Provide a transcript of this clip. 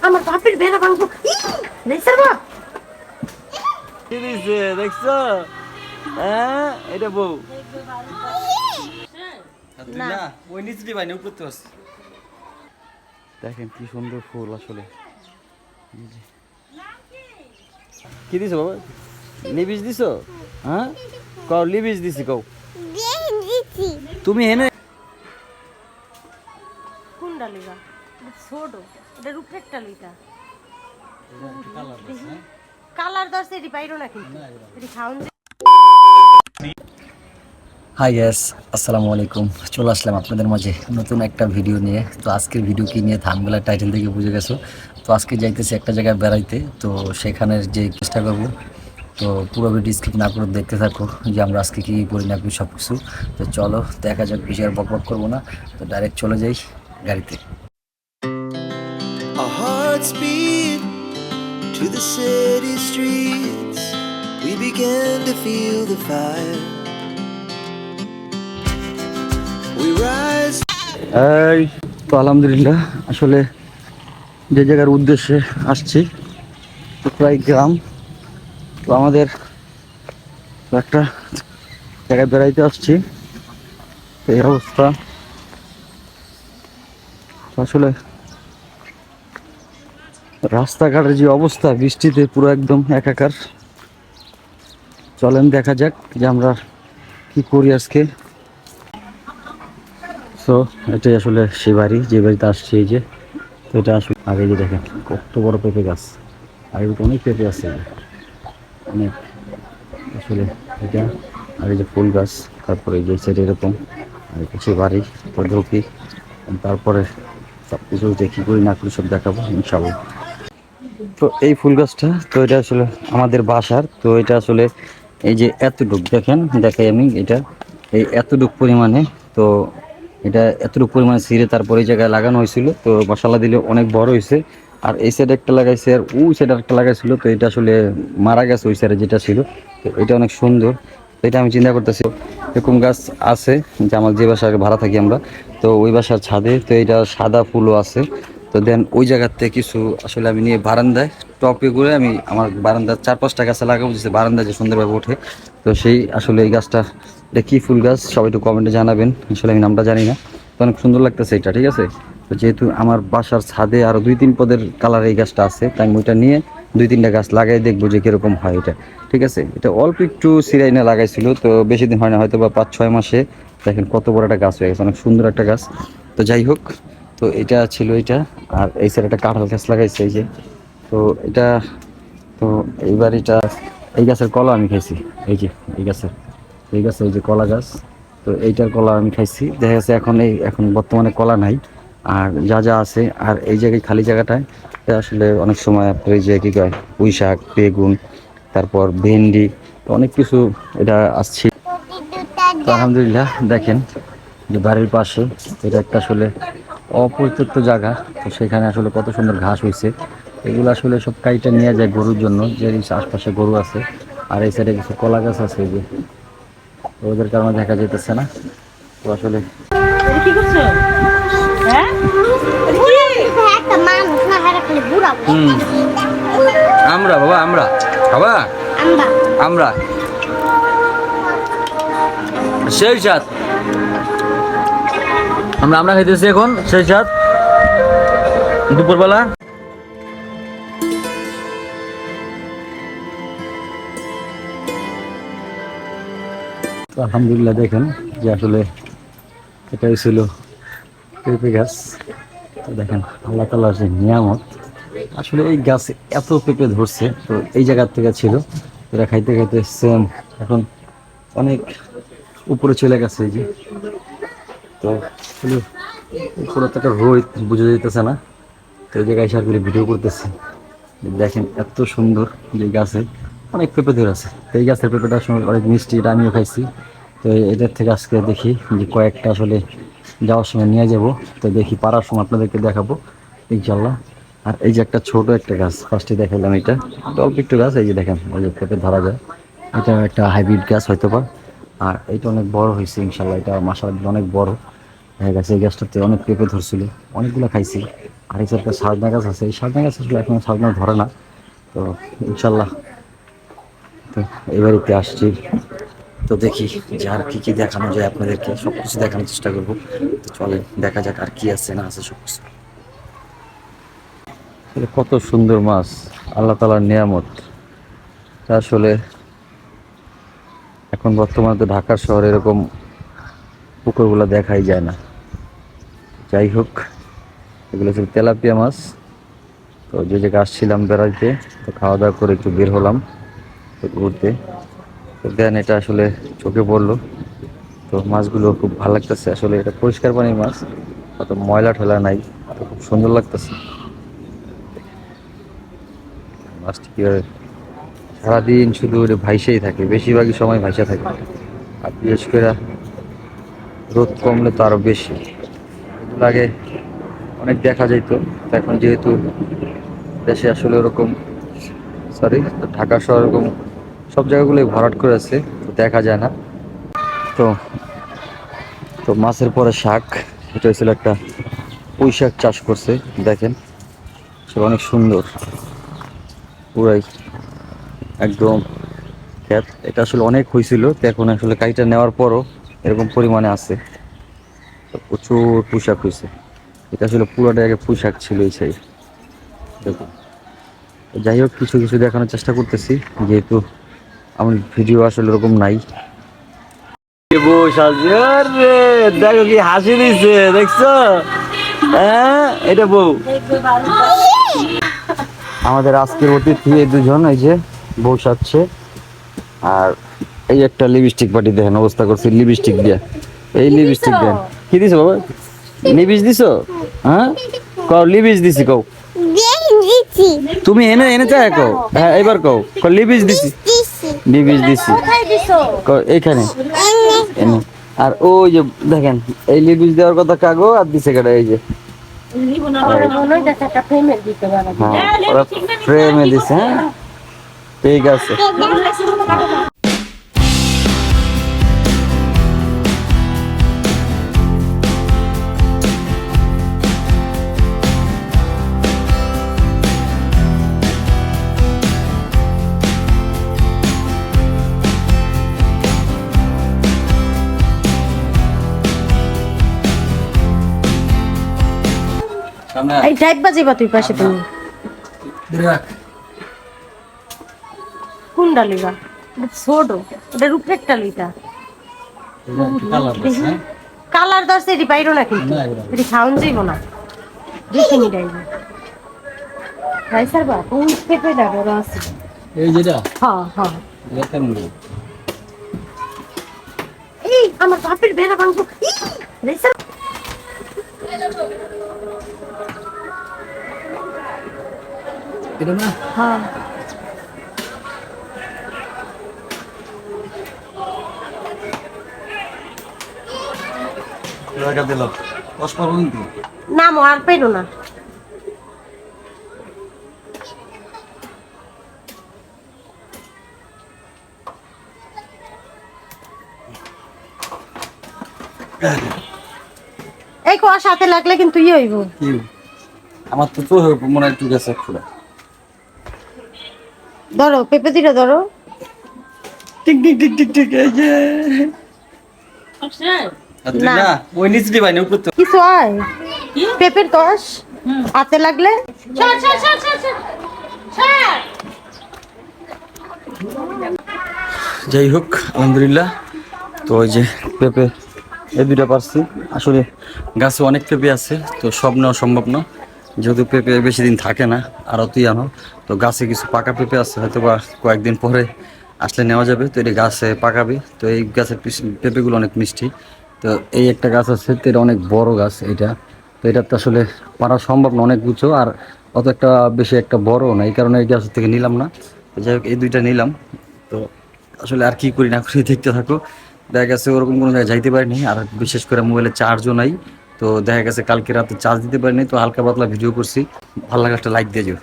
আমার বাপের বেড়া ভাঙবো। দেখছো বাপ কি দিছে দেখছো? হ্যাঁ এটা বউ না ওই নিচে দিবাই না উপরে তো আছে। দেখেন কি সুন্দর ফুল আসলে। কি দিছো বাবা? লিবিস দিছো? হ্যাঁ কও লিবিস দিছি কও। তুমি হেনে কোন ডালিগা ছোট এটা রূপরেখটা লইটা কালার দর্শে এটি পাইরো না কিন্তু এটি খাওন। হাই গ্যাস, আসসালামু আলাইকুম। চলে আসলাম আপনাদের মাঝে নতুন একটা ভিডিও নিয়ে। তো আজকের ভিডিও কি নিয়ে থাম্বনেলের টাইটেল থেকে বুঝে গেছো। তো আজকে যাইতেছি একটা জায়গায় বেড়াইতে, তো সেখানের যে চেষ্টা করবো। তো পুরো ভিডিও স্কিপ না করে দেখতে থাকো যে আমরা আজকে কী করি না করি সব কিছু। তো চলো দেখা যাক, বেশি আর বকবক করবো না, তো ডাইরেক্ট চলে যাই গাড়িতে। Our hearts beat to the city streets. We began to feel the fire. We rise. এই তো আলহামদুলিল্লাহ, আসলে যে জায়গার উদ্দেশ্যে আসছি তো প্রায় গ্রাম। তো আমাদের একটা জায়গায় বেড়াইতে আসছি, তো এই অবস্থা। আসলে রাস্তাঘাটের যে অবস্থা, বৃষ্টিতে পুরো একদম একাকার। চলেন দেখা যাক যে আমরা কি করি আজকে। তো এটাই আসলে সে বাড়ি, যে বাড়িতে আসছি। এই যে তো এটা আসলে আগে যে দেখেন কত বড় পেঁপে গাছ, আগে অনেক পেঁপে আছে অনেক। আসলে এটা আগে যে ফুল গাছ, তারপরে এই যে সাইডে এরকম, আর কিছু বাড়ি ঢুকি, তারপরে সব কিছু দেখি করি না করি সব দেখাবো ইনশাআল্লাহ। তো এই ফুল গাছটা, তো এটা আসলে আমাদের বাসার। তো এটা আসলে এই যে এতটুক দেখেন, দেখাই আমি এটা, এই এতটুক পরিমাণে। তো এটা এতটুকু পরিমাণে ছিঁড়ে তারপরে এই জায়গায় লাগানো হয়েছিল। তো মশলা দিলে অনেক বড় হয়েছে। আর এই সাইডে একটা লাগাইছে, আর ওই সাইডে একটা লাগাইছিল। তো এটা আসলে মারা গেছে ওই সাইডে যেটা ছিল। তো এটা অনেক সুন্দর। তো এটা আমি চিন্তা করতেছি এরকম গাছ আছে যে আমার যে বাসায় ভাড়া থাকি আমরা, তো ওই বাসার ছাদে। তো এটা সাদা ফুলও আছে। তো দেন ওই জায়গার থেকে কিছু আসলে আমি নিয়ে বারান্দায় টপে করে আমি আমার বারান্দার 4-5টা গাছে লাগাবো, যে বারান্দা যে সুন্দরভাবে ওঠে। তো সেই আসলে এই গাছটা, এটা কী ফুল গাছ সবাই একটু কমেন্টে জানাবেন, আসলে আমি নামটা জানি না। তো অনেক সুন্দর লাগতেছে এটা, ঠিক আছে। তো যেহেতু আমার বাসার ছাদে আরও 2-3 পদের কালার এই গাছটা আছে, তাই আমি ওইটা নিয়ে 2-3টা গাছ লাগাই দেখবো যে কীরকম হয় এটা, ঠিক আছে। এটা অল্প একটু সিরাইনে লাগাইছিল, তো বেশি দিন হয় না, হয়তো বা 5-6 মাসে দেখেন কত বড় একটা গাছ হয়ে গেছে, অনেক সুন্দর একটা গাছ। তো যাই হোক, তো এটা ছিল এটা। আর এই সাইড একটা কাঁঠাল গাছ লাগাইছে এই যে। তো এটা, তো এইবার এটা, এই গাছের কলা আমি খাইছি। এই যে এই গাছের, এই গাছে এই যে কলা গাছ। তো এইটার কলা আমি খাইছি, দেখা গেছে এখন বর্তমানে কলা নাই। আর যা যা আছে, আর এই জায়গায় খালি জায়গাটায় আসলে অনেক সময় আপনার এই যে কী কয় পুঁই শাক, বেগুন, তারপর ভেন্ডি, তো অনেক কিছু এটা আসছে। তো আলহামদুলিল্লাহ দেখেন যে বাড়ির পাশে এটা একটা আসলে অপরিত্যক্ত জায়গা। তো সেখানে আসলে কত সুন্দর ঘাস হয়েছে। এগুলো আসলে সব কাইটা নিয়ে যায় গরুর জন্য, যে আশপাশে গরু আছে। আর এই সাইডে কিছু কলা গাছ আছে এই যে, ওদের কারণে দেখা যেতেছে না। তো আসলে কি করছো? হ্যাঁ একটা মানুষ না হারা খালি বুড়া আমরা বাবা, আমরা বাবা, আমরা সেই সাথ আমরা খাইতেছি এখন সেই সাথ দুপুরবেলা। তো আলহামদুলিল্লাহ দেখেন যে আসলে এটাই ছিল পেঁপে গাছ। তো দেখেন আল্লাহ তাআলার যে নিয়ামত, আসলে এই গাছে এত পেঁপে ধরছে। তো এই জায়গার থেকে ছিল, এরা খাইতে খাইতে সেম এখন অনেক উপরে চলে গেছে এই যে। তো আসলে পুরো একটা রোদ বুঝে যেতেছে না। তো এই জায়গায় এসে আর ভিডিও করতেছি। দেখেন এত সুন্দর যে গাছে অনেক পেঁপে ধরে আছে। তো এই গাছের পেঁপেটা আসলে অনেক মিষ্টি, এটা আমিও খাইছি। তো এদের থেকে আজকে দেখি যে কয়েকটা আসলে যাওয়ার সময় নিয়ে যাব। তো দেখি পারার সময় আপনাদেরকে দেখাবো ইনশাল্লাহ। আর এই যে একটা ছোট একটা গাছ ফার্স্টে দেখালাম, এটা অল্প একটু গাছ। এই যে দেখেন ওই যে পেঁপে ধরা যায়, এটা একটা হাইব্রিড গাছ হয়তো বা। আর এটা অনেক বড় হয়েছে ইনশাল্লাহ, এটা মাশাআল্লাহ অনেক বড় হয়ে গেছে। এই গাছটাতে অনেক পেঁপে ধরছিল, অনেকগুলো খাইছি। আর এই যে একটা সাজনা গাছ আছে, এই সাজনা গাছ আসলে এখন সাজনা ধরে না। তো ইনশাল্লাহ তো এই বাড়িতে আসছি, তো দেখি যে আর কি কি দেখানো যায় আপনাদেরকে, সব কিছু দেখানোর চেষ্টা করবো। তো চলেন দেখা যাক আর কি আছে না আছে সব কিছু। কত সুন্দর মাছ, আল্লাহ তাআলার নিয়ামত। তা আসলে এখন বর্তমানে তো ঢাকা শহরে এরকম পুকুরগুলো দেখাই যায় না। যাই হোক, এগুলো হচ্ছে তেলাপিয়া মাছ। তো যে জায়গায় আসছিলাম বেড়াইতে, তো খাওয়া দাওয়া করে একটু বের হলাম তো ঘুরতে। তো দেন এটা আসলে চোখে পড়লো, তো মাছগুলো খুব ভালো লাগতেছে। আসলে এটা পরিষ্কার পানির মাছ, অত ময়লা ঠেলা নাই, তো খুব সুন্দর লাগতেছে মাছটি। কীভাবে সারাদিন শুধু ওটা ভাইসেই থাকে, বেশিরভাগই সময় ভাইসা থাকে। আর বিশেষ করে রোদ কমলে তো আরও বেশি। এগুলো আগে অনেক দেখা যাইতো, তো এখন যেহেতু দেশে আসলে ওরকম ঢাকা শহর এরকম সব জায়গাগুলোই ভরাট করে আছে, তো দেখা যায় না। তো তো মাছের পরে শাক, এটা হচ্ছিল একটা পুঁই শাক চাষ করছে, দেখেন সে অনেক সুন্দর, পুরাই একদম ক্ষেত। এটা আসলে অনেক হয়েছিল, তো এখন আসলে কাইটা নেওয়ার পরও এরকম পরিমাণে আছে, তো প্রচুর পুঁই শাক হয়েছে। এটা আসলে পুরোটা আগে পুঁই শাক ছিল এই সাইড, দেখুন। যাই হোক, কিছু কিছু দেখানোর চেষ্টা করতেছি, যেহেতু আমার ভিডিও আসলে এরকম নাই। দেখো কি হাসি দিচ্ছে, দেখছো? হ্যাঁ, এটা বউ। আমাদের আজকের অতিথি এই দুজন, এই যে বউ সাজছে, আর এই একটা লিপস্টিক পার্টি দেখেন অবস্থা করছে লিপস্টিক দিয়ে। এই লিপস্টিক দেন, কি দিছো বাবা? লিপস্টিক দিছো? হ্যাঁ, কও লিপস্টিক দিছি, কও তুমি এনে এনে চাই, কও হ্যাঁ এবার কও লিপস্টিক দিছি, লিপস্টিক দিছি এইখানে এনে। আর ওই যে দেখেন এই লিপস্টিক দেওয়ার কথা কাগো, আর দিছে কেটে এই যে ফ্রেমে দিছে। হ্যাঁ ঠিক আছে। এই টাইপ বাজিবা তুই পাশে তুমি কোন ডালিবা? ছোট, এটা রূপের ডালিটা। কালার দশ এটি পাইরো না, কিন্তু এটি খাওয়ান যাইব না, দেখে নি ডাইব রাইসার বা কোন পেপে ডাবর আছে এই যেটা, হ্যাঁ হ্যাঁ দেখেন এই আমার বাপের বেড়া ভাঙবো রাইসার। এটা না, হ্যাঁ টাকা দিল 10 পারবো কিন্তু না মো আর পাইরো না। এই কোয়া সাথে লাগলে কিন্তু ই হইব। কি আমার তো তো মনে হয় একটু গেছে পুরো। ধরো পেঁপে দিটা ধরো। Tick tick tick tick tick, এই যে না। না ওই নিচে দিবাই না, উপর তো কিছু হয় পেঁপের দশ হাতে লাগলে। যাই হোক আলহামদুলিল্লাহ। তো ওই যে পেঁপে এই দুইটা পারছি। আসলে গাছে অনেক পেঁপে আছে, তো সব নেওয়া সম্ভব না, যেহেতু পেঁপে বেশি দিন থাকে না। আর তুই আনো, তো গাছে কিছু পাকা পেঁপে আছে, হয়তো বা কয়েকদিন পরে আসলে নেওয়া যাবে। তো এটা গাছে পাকাবে, তো এই গাছের পেঁপেগুলো অনেক মিষ্টি। তো এই একটা গাছ আছে, তো এটা অনেক বড় গাছ এটা, তো এটা তো আসলে পারা সম্ভব না, অনেক উঁচু, আর অত একটা বেশি একটা বড় না, এই কারণে এই গাছ থেকে নিলাম না। তো যাই হোক এই দুইটা নিলাম। তো আসলে আর কি করি না করি দেখতে থাকো। দেখা গেছে ওরকম কোনো জায়গায় যাইতে পারিনি, আর বিশেষ করে মোবাইলে চার্জও নাই। তো দেখা গেছে কালকে রাতে চার্জ দিতে পারিনি, তো হালকা পাতলা ভিডিও করছি। ভালো লাগলে একটা লাইক দিয়ে যাও।